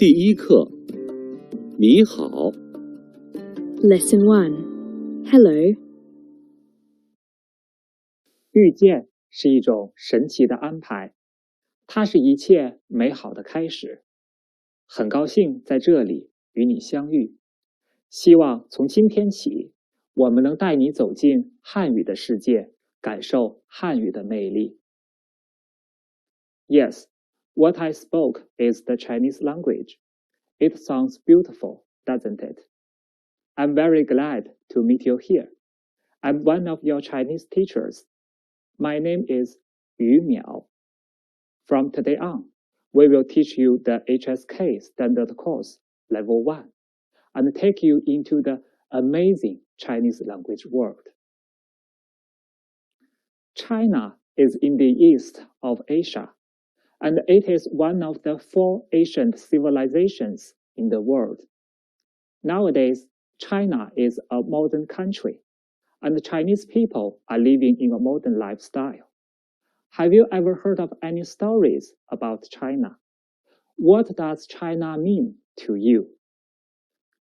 第一课，你好。 Lesson 1. Hello. 遇见是一种神奇的安排，它是一切美好的开始。很高兴在这里与你相遇，希望从今天起，我们能带你走进汉语的世界，感受汉语的魅力。Yes, what I spoke is the Chinese language. It sounds beautiful, doesn't it? I'm very glad to meet you here. I'm one of your Chinese teachers. My name is Yu Miao. From today on, we will teach you the HSK Standard Course Level 1 and take you into the amazing Chinese language world. China is in the east of Asia, and it is one of the 4 ancient civilizations in the world. Nowadays, China is a modern country, and the Chinese people are living in a modern lifestyle. Have you ever heard of any stories about China? What does China mean to you?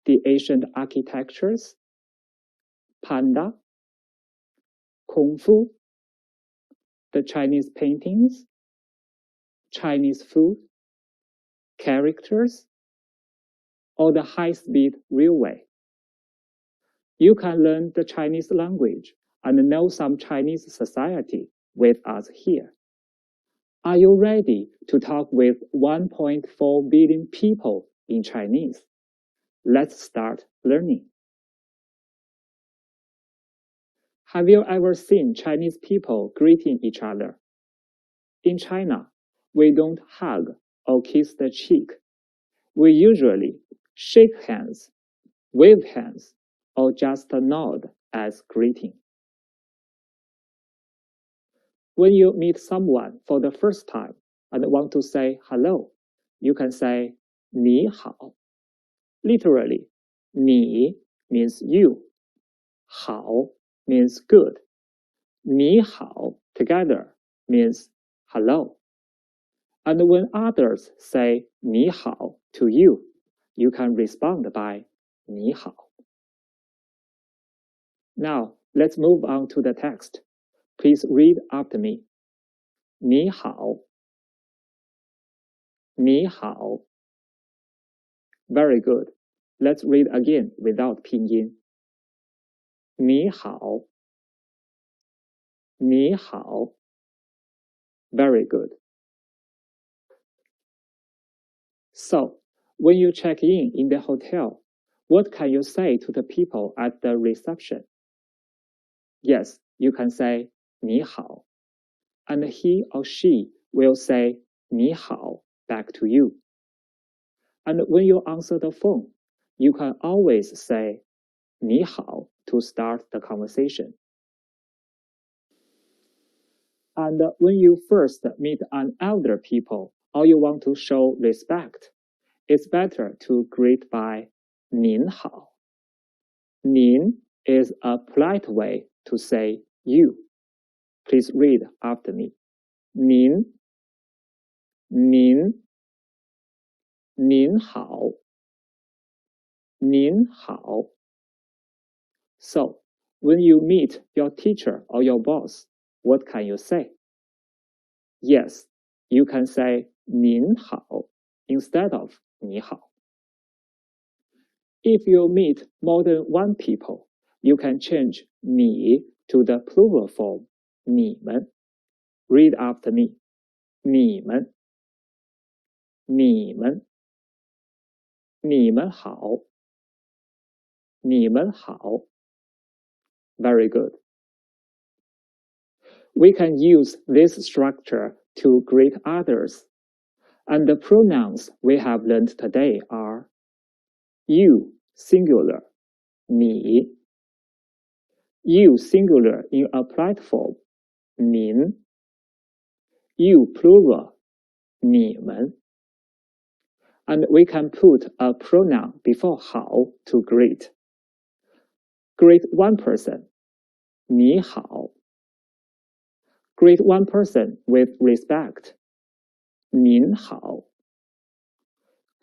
The ancient architectures? Panda? Kung Fu? The Chinese paintings? Chinese food? Characters? Or the high-speed railway? You can learn the Chinese language and know some Chinese society with us here. Are you ready to talk with 1.4 billion people in Chinese? Let's start learning. Have you ever seen Chinese people greeting each other? In China, we don't hug or kiss the cheek. We usually shake hands, wave hands, or just nod as greeting. When you meet someone for the first time and want to say hello, you can say 你好. Literally, 你 means you, 好 means good. 你好 together means hello. And when others say 你好 to you, you can respond by 你好. Now, let's move on to the text. Please read after me. 你好. 你好. Very good. Let's read again without pinyin. 你好. 你好. Very good. So, when you check in the hotel, what can you say to the people at the reception? Yes, you can say 你好. And he or she will say 你好 back to you. And when you answer the phone, you can always say 你好 to start the conversation. And when you first meet an elder people or you want to show respect, it's better to greet by 您好. 您 is a polite way to say you. Please read after me. 您 您 您好 您好. So, when you meet your teacher or your boss, what can you say? Yes, you can say 您好 instead of 你好. If you meet more than 1 people, you can change 你 to the plural form 你们. Read after me. 你们你们你们好你们好. Very good. We can use this structure to greet others. And the pronouns we have learned today are you, singular, 你, you, singular in a polite form, 您, you, plural, 你们. And we can put a pronoun before 好 to greet. Greet one person, 你好. Greet one person with respect, 您好.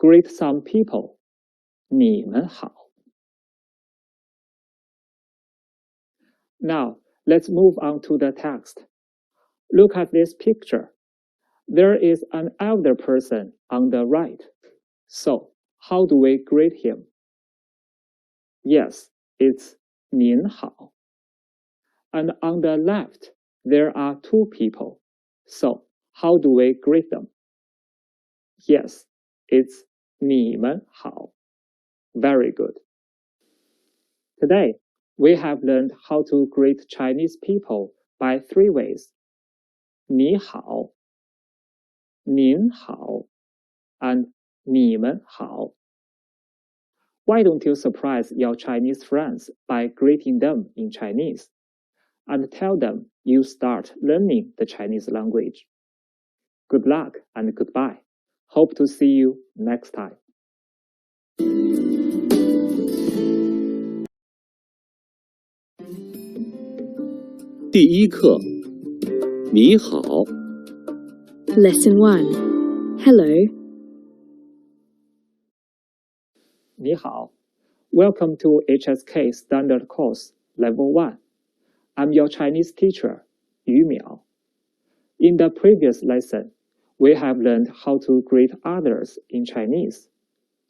greet some people. 你们好。Now, let's move on to the text. Look at this picture. There is an elder person on the right. So, how do we greet him? Yes, it's 您好. And on the left, there are two people. So, how do we greet them? Yes, it's 你们好. Very good. Today, we have learned how to greet Chinese people by 3 ways. 你好, 您好, and 你们好. Why don't you surprise your Chinese friends by greeting them in Chinese and tell them you start learning the Chinese language? Good luck and goodbye. Hope to see you next time. 第一课，你好。 Lesson 1. Hello. 你好. Welcome to HSK Standard Course Level 1. I'm your Chinese teacher, Yu Miao. In the previous lesson, we have learned how to greet others in Chinese.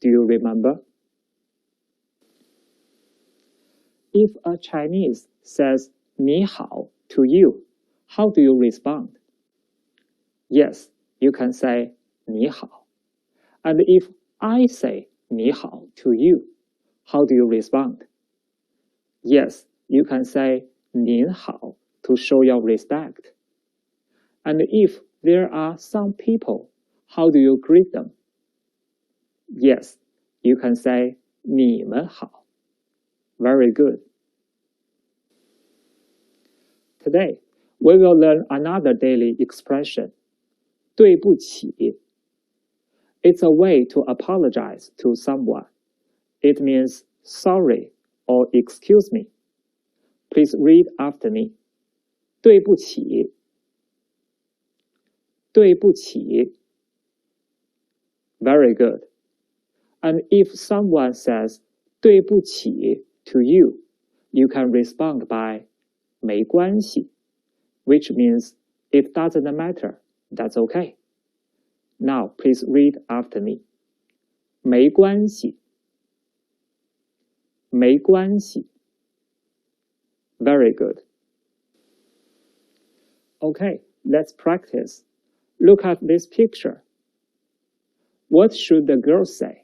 Do you remember? If a Chinese says 你好 to you, how do you respond? Yes, you can say 你好. And if I say 你好 to you, how do you respond? Yes, you can say 您好 to show your respect. And if there are some people, how do you greet them? Yes, you can say 你们好. Very good. Today, we will learn another daily expression, 对不起. It's a way to apologize to someone. It means sorry or excuse me. Please read after me. 对不起. 对不起. Very good. And if someone says 对不起 to you, you can respond by 没关系, which means it doesn't matter. That's okay. Now, please read after me. 没关系. 没关系. Very good. Okay, let's practice. Look at this picture. What should the girl say?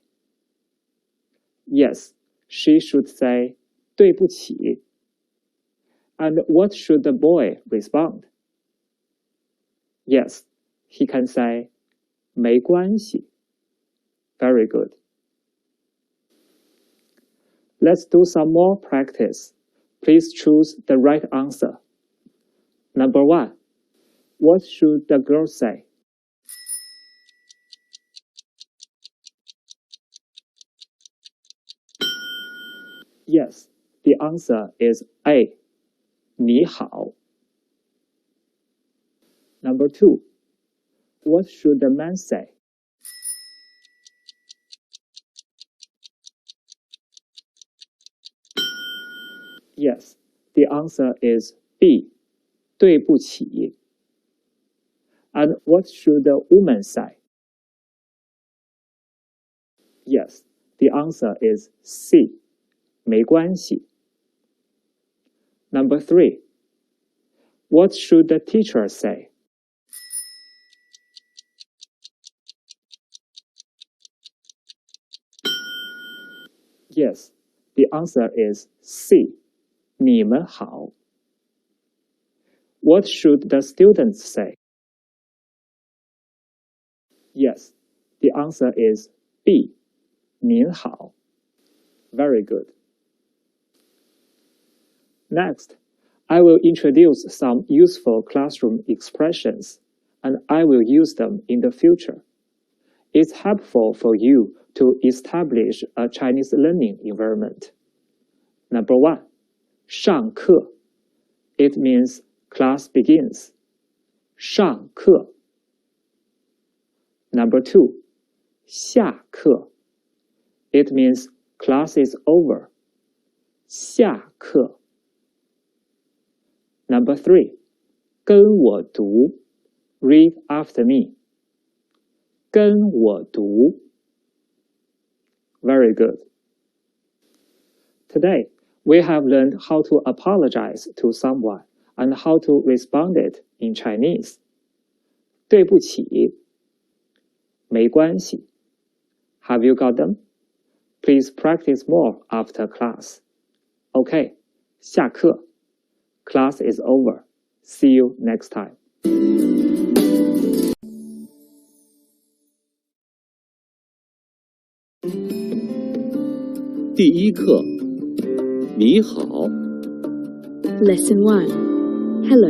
Yes, she should say 对不起. And what should the boy respond? Yes, he can say 没关系. Very good. Let's do some more practice. Please choose the right answer. Number 1. What should the girl say? Yes, the answer is A. 你好. Number 2. What should the man say? Yes, the answer is B. 对不起. And what should the woman say? Yes, the answer is C. 没关系. Number 3. What should the teacher say? Yes, the answer is C. 你们好. What should the students say? Yes, the answer is B. 您好. Very good. Next, I will introduce some useful classroom expressions, and I will use them in the future. It's helpful for you to establish a Chinese learning environment. Number 1, 上课. It means class begins. 上课. Number 2, 下课 It means class is over. 下课 Number 3. 跟我读 Read after me. 跟我读 Very good. Today, we have learned how to apologize to someone and how to respond it in Chinese. 对不起，没关系。Have you got them? Please practice more after class. Okay, 下课。Class is over. See you next time. 第一课，你好。 Lesson 1. Hello.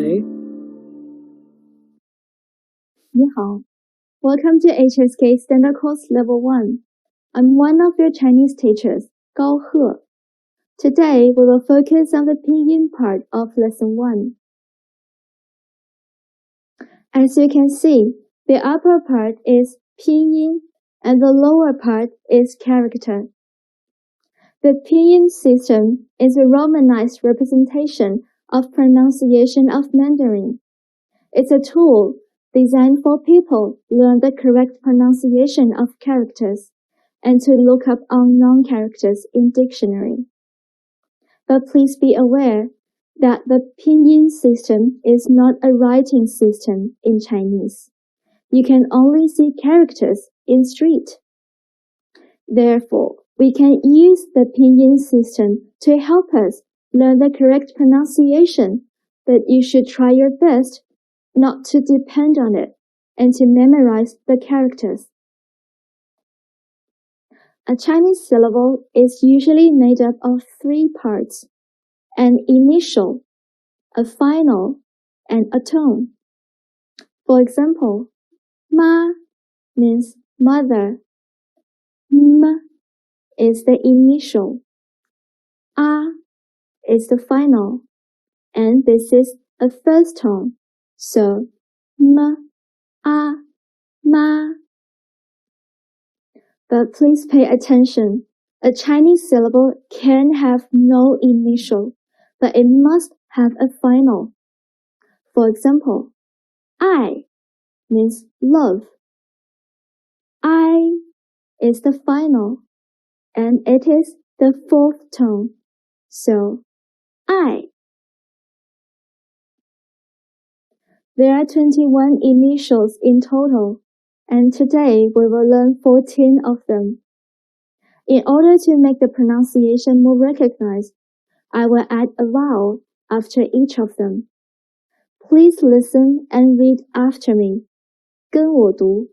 你好 Welcome to Hsk Standard Course Level 1. I'm one of your Chinese teachers, Gao He. Today, we will focus on the pinyin part of Lesson 1. As you can see, the upper part is pinyin and the lower part is character. The pinyin system is a romanized representation of pronunciation of Mandarin. It's a tool designed for people to learn the correct pronunciation of characters and to look up unknown characters in dictionary. But please be aware that the pinyin system is not a writing system in Chinese. You can only see characters in street. Therefore, we can use the pinyin system to help us learn the correct pronunciation, but you should try your best not to depend on it and to memorize the characters. A Chinese syllable is usually made up of 3 parts: an initial, a final, and a tone. For example, ma means mother, m is the initial, a is the final, and this is a first tone, so m, a, ma. But please pay attention. A Chinese syllable can have no initial, but it must have a final. For example, I means love. I is the final, and it is the 4th tone, so I. There are 21 initials in total, and today we will learn 14 of them. In order to make the pronunciation more recognized, I will add a vowel after each of them. Please listen and read after me. 跟我读。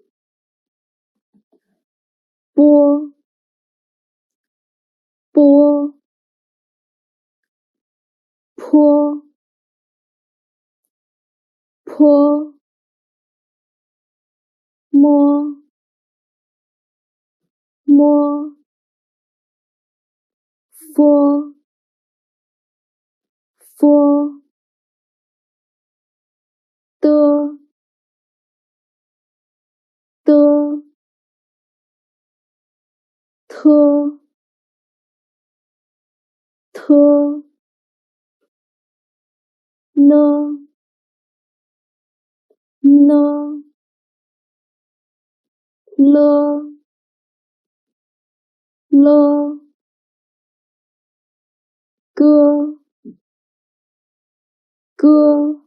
波，波，坡，坡，摸，摸，佛，佛，的，的，特，特，呢，呢，了，了，歌，歌，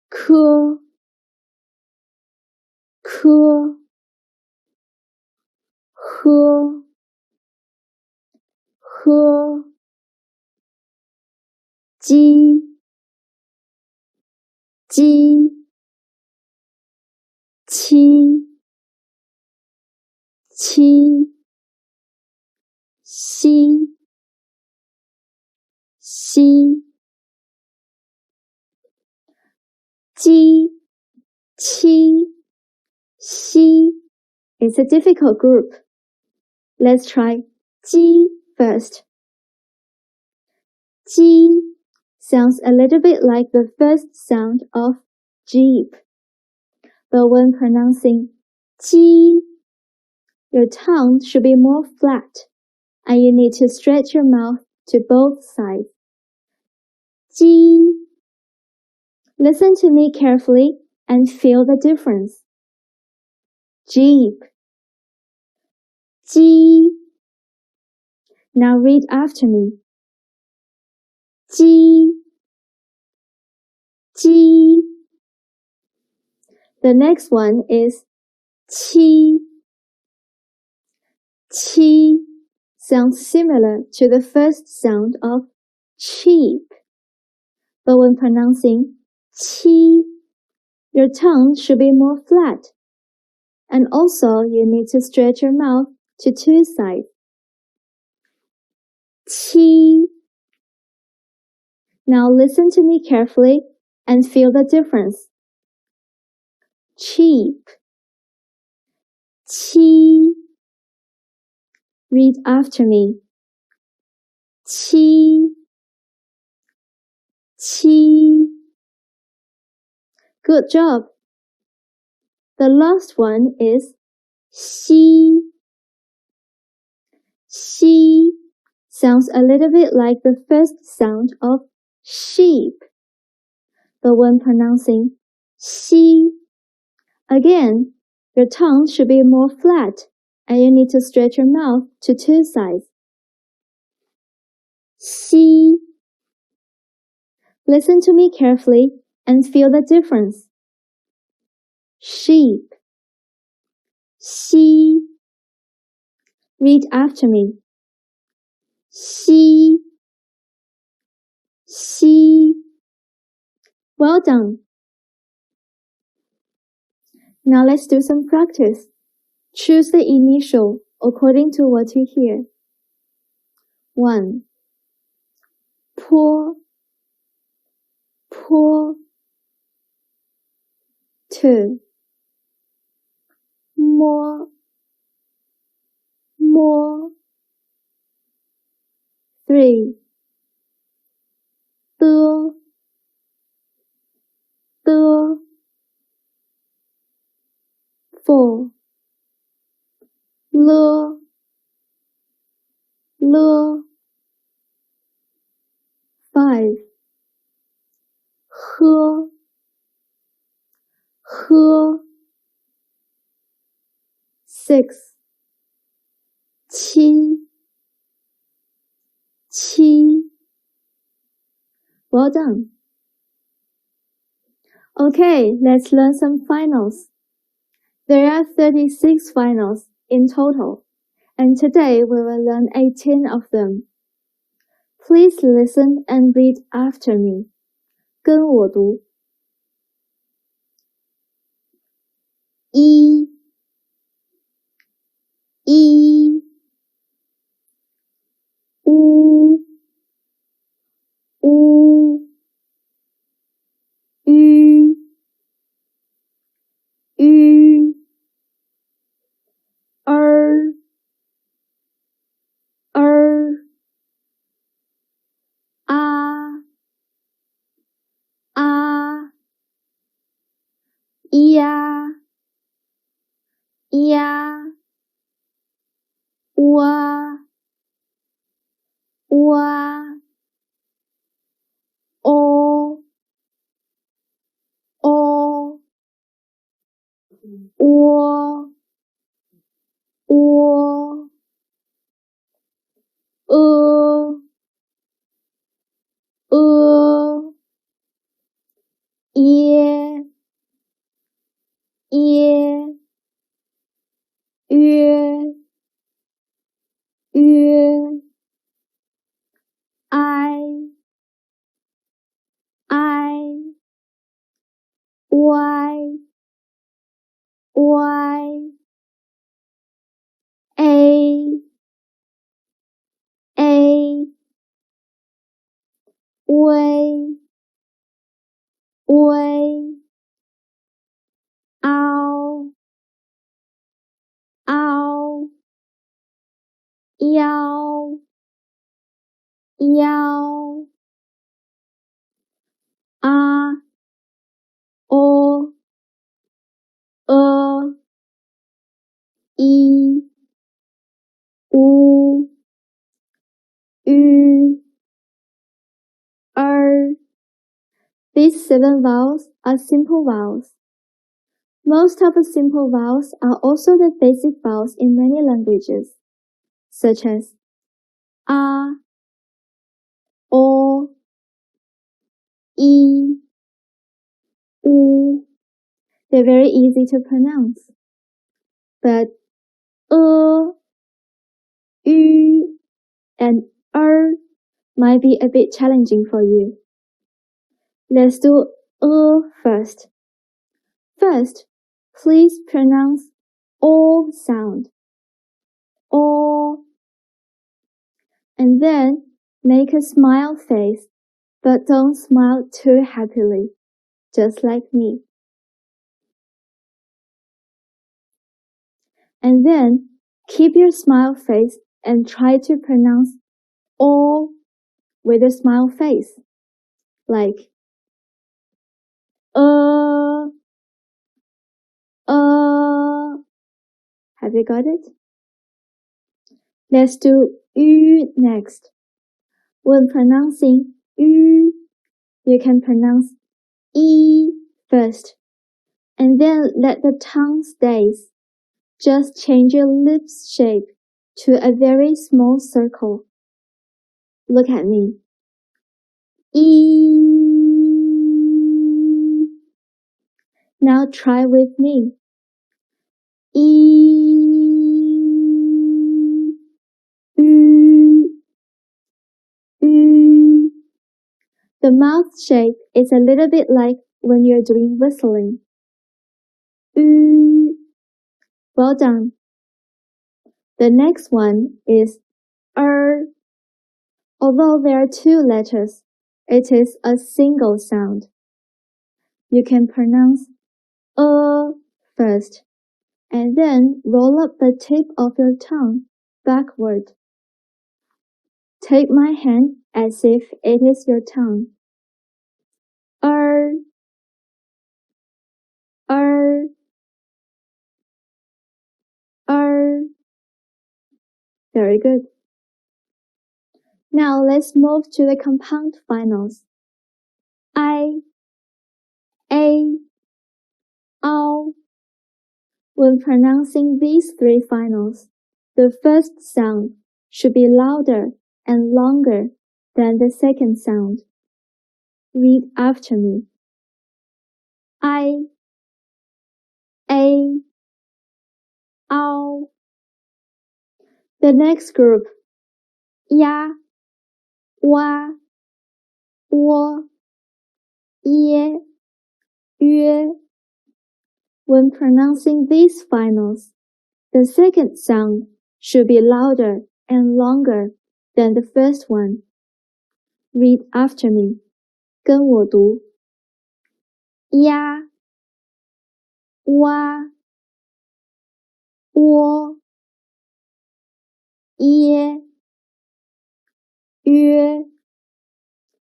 科，科，喝，喝，鸡，鸡，七，七，西，西，鸡，七，西 is a difficult group. Let's try 鸡 first. 鸡 sounds a little bit like the first sound of Jeep. But when pronouncing G. Your tongue should be more flat, and you need to stretch your mouth to both sides. G. Listen to me carefully and feel the difference. Jeep. G. Now read after me. G. G. The next one is qi. Qi sounds similar to the first sound of cheap, but when pronouncing qi, your tongue should be more flat, and also you need to stretch your mouth to two sides. Qi. Now listen to me carefully and feel the difference. Cheap. Qi. Read after me. Qi. Qi. Good job. The last one is xi. Xi sounds a little bit like the first sound of sheep, but when pronouncing xi, again, your tongue should be more flat, and you need to stretch your mouth to two sides. Xi. Listen to me carefully and feel the difference. Sheep. Xi. Read after me. Xi. Xi. Well done. Now let's do some practice. Choose the initial according to what you hear. 1. Pour. Pour. 2. More. More. 3. The. 4. Le. 5.喝. 6. 七. Well done. Okay, let's learn some finals. There are 36 finals in total, and today we will learn 18 of them. Please listen and read after me. 跟我读。一乌儿啊呀哇哦窝耶约I Y A微凹腰啊哦 I, U, Ü, These 7 vowels are simple vowels. Most of the simple vowels are also the basic vowels in many languages, such as A, O, I, U. They're very easy to pronounce. But Ü, and might be a bit challenging for you. Let's do first. First, please pronounce O sound. O. And then make a smile face, but don't smile too happily, just like me. And then keep your smile face and try to pronounce O with a smile face, like Have you got it? Let's do Ü next. When pronouncing Ü, you can pronounce I first, and then let the tongue stays. Just change your lips shape to a very small circle. Look at me. I. Now try with me. The mouth shape is a little bit like when you're doing whistling. Well done. The next one is Although there are 2 letters, it is a single sound. You can pronounce first, and then roll up the tip of your tongue backward. Take my hand as if it is your tongue. Very good. Now let's move to the compound finals. I, A, Ao. When pronouncing these 3 finals, the first sound should be louder and longer than the second sound. Read after me. I, A, Ao. The next group, Ya, Wa, Wo, Ye, Yue. When pronouncing these finals, the second sound should be louder and longer than the first one. Read after me. 跟我读。Ya, Wa, Wo, Ye, Yue.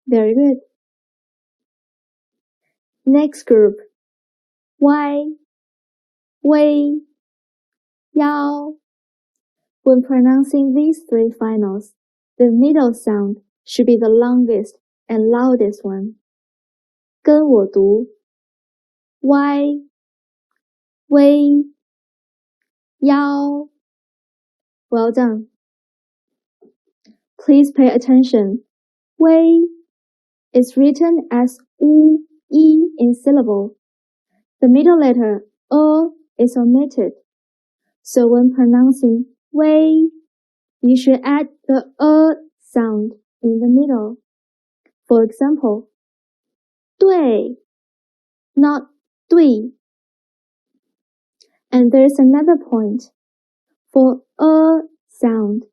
Very good. Next group. Y, Wei, Yao. When pronouncing these 3 finals, the middle sound should be the longest and loudest one. 跟我读。Y, Wei, Yao. Well done. Please pay attention. Wei is written as U, I in syllable. The middle letter is omitted. So when pronouncing Wei, you should add the sound in the middle. For example, 对, not 对. And there's another point. For sound,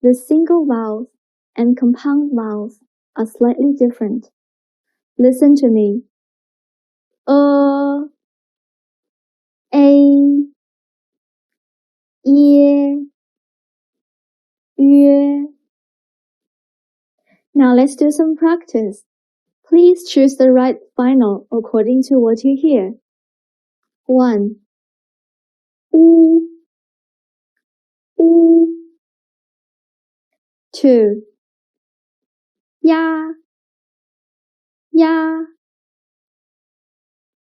the single vowels and compound vowels are slightly different. Listen to me. A, Ye, Yue. Now let's do some practice. Please choose the right final according to what you hear. 1. U, 乌 2 鸭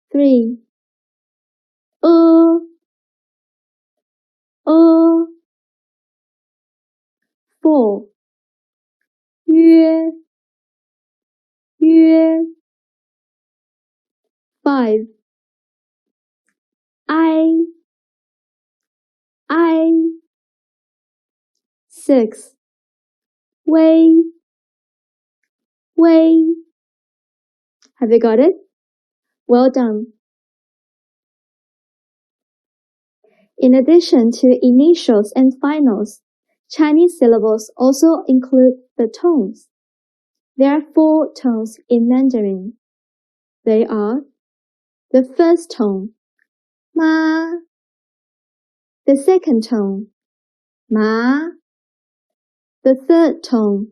3 4 约 5 I 6 微 Have you got it? Well done. In addition to initials and finals, Chinese syllables also include the tones. There are 4 tones in Mandarin. They are the first tone, ma, the second tone, ma, the third tone,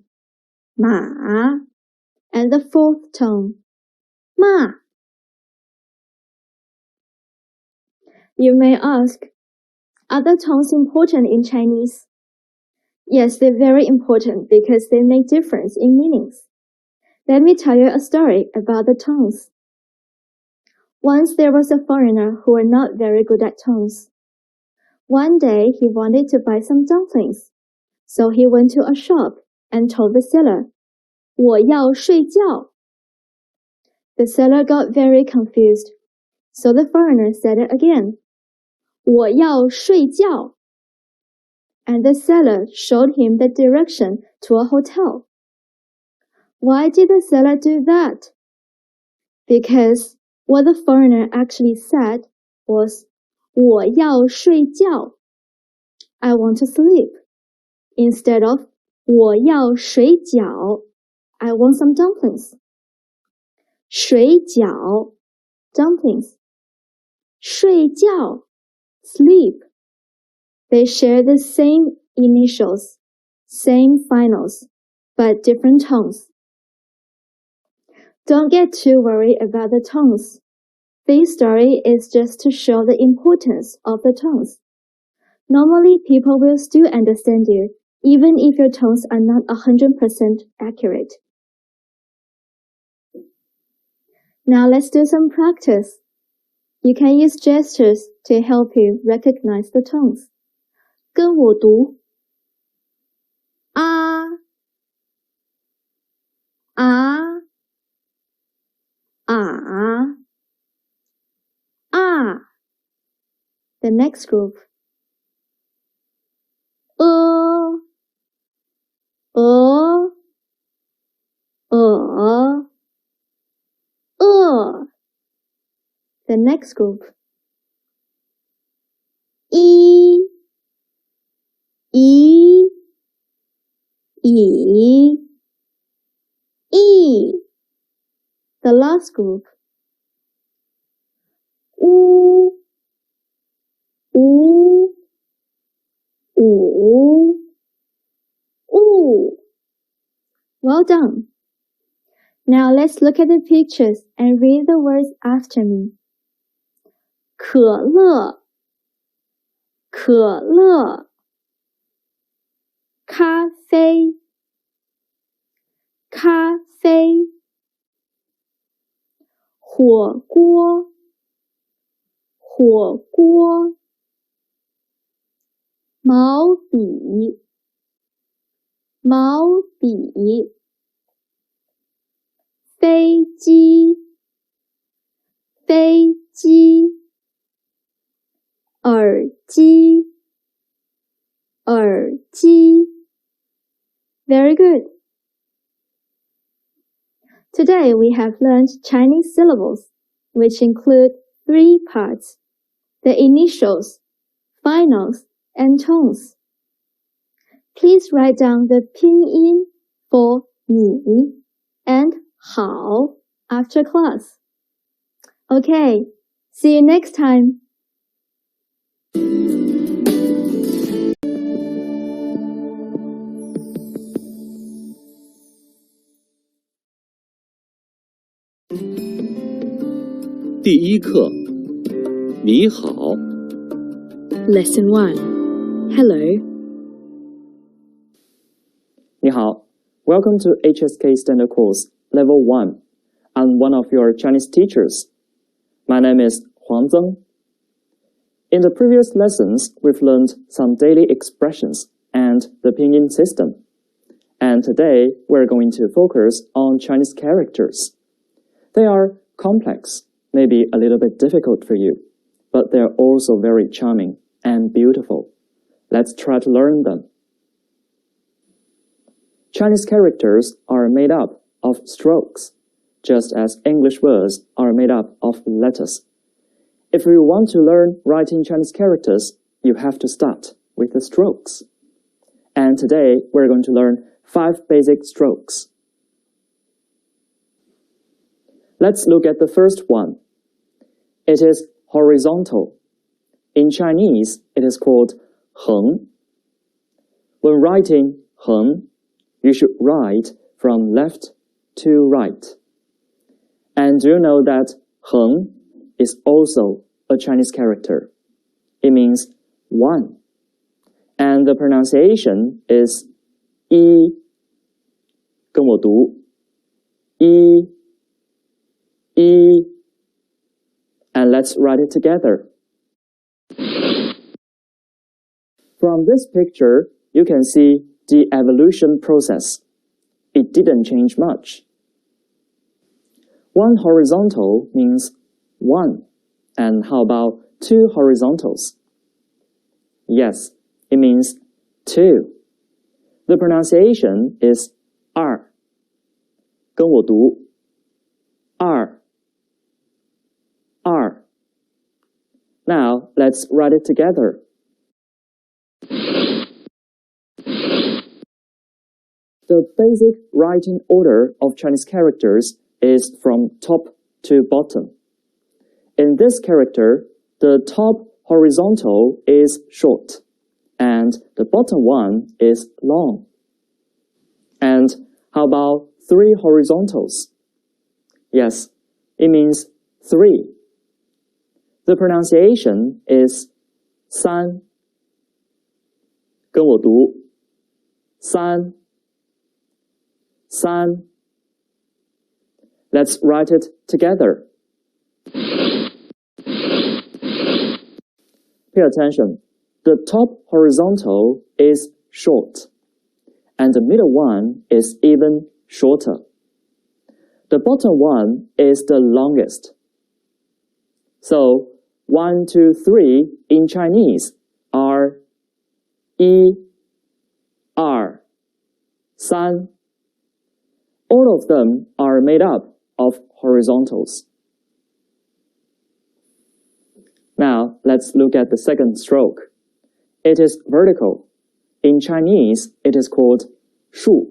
ma, and the fourth tone, ma. You may ask, are the tones important in Chinese? Yes, they're very important because they make difference in meanings. Let me tell you a story about the tones. Once there was a foreigner who were not very good at tones. One day he wanted to buy some dumplings, so he went to a shop and told the seller, 我要睡觉. The seller got very confused, so the foreigner said it again, 我要睡觉. And the seller showed him the direction to a hotel. Why did the seller do that? Because what the foreigner actually said was, 我要睡觉. I want to sleep. Instead of, 我要水饺. I want some dumplings. 水饺 dumplings. 睡觉 sleep. They share the same initials, same finals, but different tones. Don't get too worried about the tones. This story is just to show the importance of the tones. Normally, people will still understand you, even if your tones are not 100% accurate. Now let's do some practice. You can use gestures to help you recognize the tones. 跟我读 啊 啊 啊 啊 The next group 呃 The next group 一 The last group 乌 Well done. Now let's look at the pictures and read the words after me. 可乐 咖啡 火锅 毛笔 飞机 耳机 Very good. Today we have learned Chinese syllables, which include 3 parts: the initials, finals, and tones. Please write down the pinyin for 你 and 好 after class. Okay, see you next time.第一课，你好。 Lesson 1. Hello. 你好, welcome to Hsk Standard Course Level 1. I'm one of your Chinese teachers. My name is Huang Zeng. In the previous lessons, we've learned some daily expressions and the pinyin system. And today, we're going to focus on Chinese characters. They are complex, maybe a little bit difficult for you, but they're also very charming and beautiful. Let's try to learn them. Chinese characters are made up of strokes, just as English words are made up of letters. If you want to learn writing Chinese characters, you have to start with the strokes. And today, we're going to learn 5 basic strokes. Let's look at the first one. It is horizontal. In Chinese, it is called 横. When writing 横, you should write from left to right. And do you know that 横 is also a Chinese character? It means 1. And the pronunciation is 一, 跟我读, 一, 一. And let's write it together. From this picture, you can see the evolution process. It didn't change much. 1 horizontal means 1. And how about 2 horizontals? Yes, it means 2. The pronunciation is 二. 跟我读. 二. 二. Now, let's write it together. The basic writing order of Chinese characters is from top to bottom. In this character, the top horizontal is short, and the bottom one is long. And how about 3 horizontals? Yes, it means 3. The pronunciation is 三. 跟我读. 三. 三. Let's write it together. Pay attention. The top horizontal is short, and the middle one is even shorter. The bottom one is the longest. So, 1, 2, 3 in Chinese are 一, 二, 三. All of them are made up of horizontals. Now, let's look at the second stroke. It is vertical. In Chinese, it is called 竖.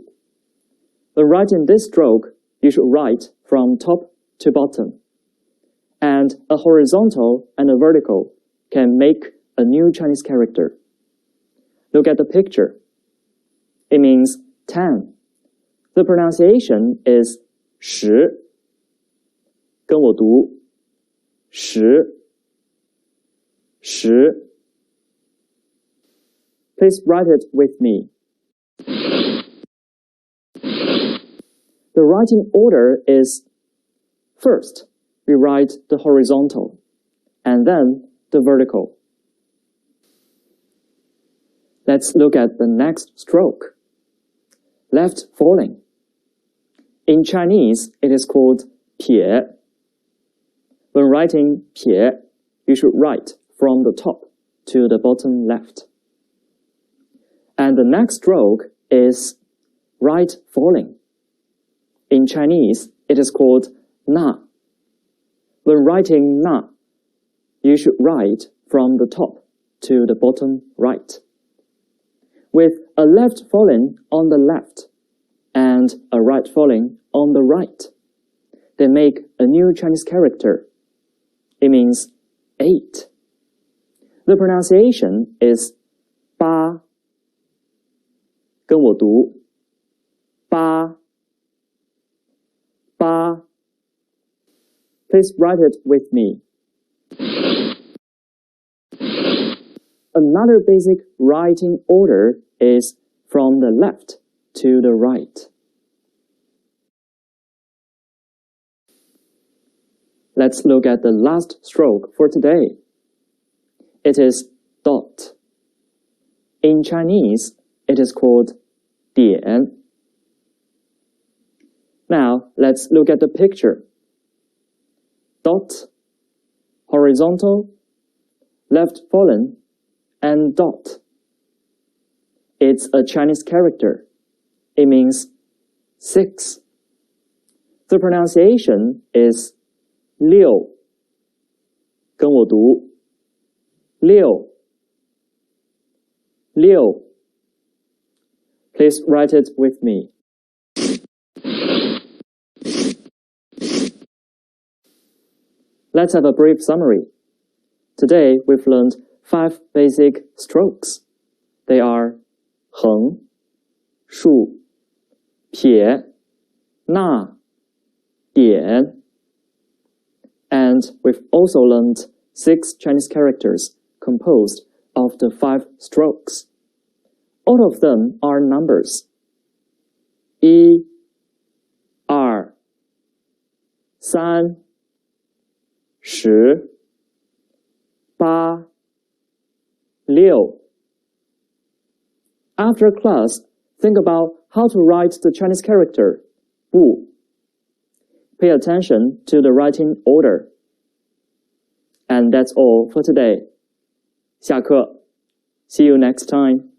When writing this stroke, you should write from top to bottom. And a horizontal and a vertical can make a new Chinese character. Look at the picture. It means 10. The pronunciation is 十. 跟我读. 十. 十. Please write it with me. The writing order is first, we write the horizontal, and then the vertical. Let's look at the next stroke. Left falling. In Chinese, it is called 撇. When writing 撇, you should write from the top to the bottom left. And the next stroke is right falling. In Chinese, it is called 捺. When writing 捺, you should write from the top to the bottom right. With a left falling on the left and a right falling on the right, they make a new Chinese character. It means 8. The pronunciation is 八. 跟我读. 八. 八. Please write it with me. Another basic writing order is from the left to the right. Let's look at the last stroke for today. It is dot. In Chinese, it is called 点. Now, let's look at the picture. Dot, horizontal, left fallen, and dot. It's a Chinese character. It means 6. The pronunciation is 6. 跟我读 6. 6. Please write it with me. Let's have a brief summary. Today, we've learned 5 basic strokes. They are 横、竖、撇、捺、点. And we've also learned 6 Chinese characters composed of the 5 strokes. All of them are numbers. 1, 2, 3, 10, 8, 6. After class, think about how to write the Chinese character 不. Pay attention to the writing order. And that's all for today. 下课. See you next time.